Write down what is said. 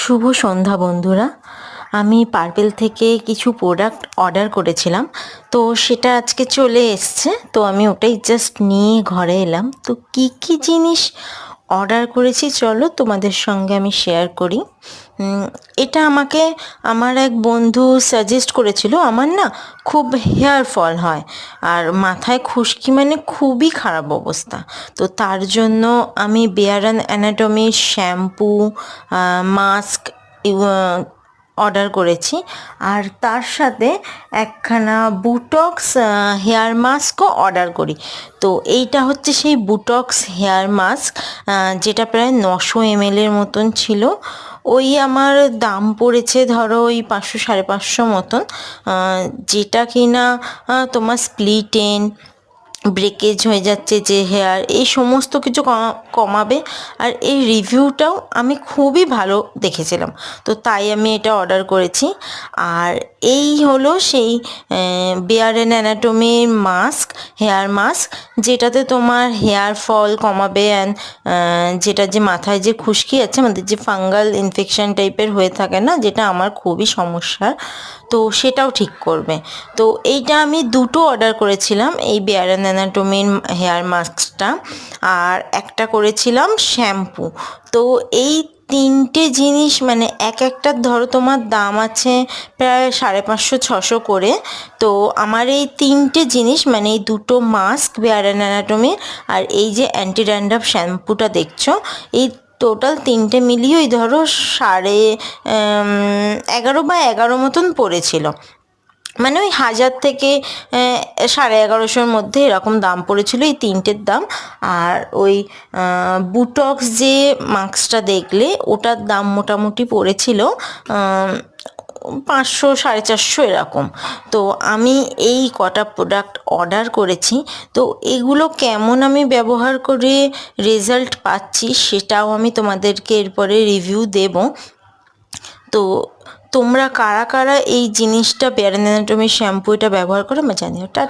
শুভ সন্ধ্যা বন্ধুরা। আমি পার্পেল থেকে কিছু প্রোডাক্ট অর্ডার করেছিলাম, তো সেটা আজকে চলে এসছে। তো আমি ওটাই জাস্ট নিয়ে ঘরে এলাম। তো কি কি জিনিস অর্ডার করেছি চলো তোমাদের সঙ্গে আমি শেয়ার করি। এটা আমাকে আমার এক বন্ধু সাজেস্ট করেছিল। আমার না খুব হেয়ার ফল হয় আর মাথায় খুশকি, মানে খুবই খারাপ অবস্থা। তো তার জন্য আমি বেয়ার অ্যান্ড অ্যানাটমির শ্যাম্পু, মাস্ক অর্ডার করেছি। আর তার সাথে একখানা বুটক্স হেয়ার মাস্কও অর্ডার করি। তো এইটা হচ্ছে সেই বুটক্স হেয়ার মাস্ক, যেটা প্রায় 900 ml মতন ছিল। ওই আমার দাম পড়েছে ধরো ওই 500-550 মতন, যেটা কিনা তোমার স্প্লিট এন্ড ব্রেকেজ হয়ে যাচ্ছে যে হেয়ার, এই সমস্ত কিছু কমাবে। আর এই রিভিউটাও আমি খুবই ভালো দেখেছিলাম, তো তাই আমি এটা অর্ডার করেছি। আর এই হলো সেই বেয়ার অ্যান্ড অ্যানাটমির মাস্ক, হেয়ার মাস্ক, যেটাতে তোমার হেয়ার ফল কমাবে অ্যান্ড যেটা যে মাথায় যে খুশকি আছে, আমাদের যে ফাঙ্গাল ইনফেকশন টাইপের হয়ে থাকে না, যেটা আমার খুবই সমস্যা, তো সেটাও ঠিক করবে। তো এইটা আমি দুটো অর্ডার করেছিলাম, এই বেয়ার অ্যান্ড অ্যানাটমির হেয়ার মাস্কটা, আর একটা করেছিলাম শ্যাম্পু। তো এই তিনটে জিনিস মানে এক একটার ধরো তোমার দাম আছে প্রায় 550-600 করে। তো আমার এই তিনটে জিনিস মানে এই দুটো মাস্ক বেয়ার অ্যান্ড অ্যানাটমির আর এই যে অ্যান্টি ড্যান্ড্রাফ শ্যাম্পুটা দেখছো, এই টোটাল তিনটে মিলিয়ে ওই ধরো 11,500 মতন পড়েছিল। মানে ওই 1000 থেকে 1150 মধ্যে এরকম দাম পড়েছিল এই তিনটের দাম। আর ওই বুটক্স যে মাস্কটা দেখলে, ওটার দাম মোটামুটি পড়েছিল 500-450 এরকম। তো আমি এই কটা প্রোডাক্ট অর্ডার করেছি। তো এগুলো কেমন আমি ব্যবহার করে রেজাল্ট পাচ্ছি সেটাও আমি তোমাদেরকে এরপরে রিভিউ দেব। তো তোমরা কারা কারা এই জিনিসটা বেয়ার অ্যান্ড অ্যানাটমির শ্যাম্পু এটা ব্যবহার করো, আমি জানিও। টাটা।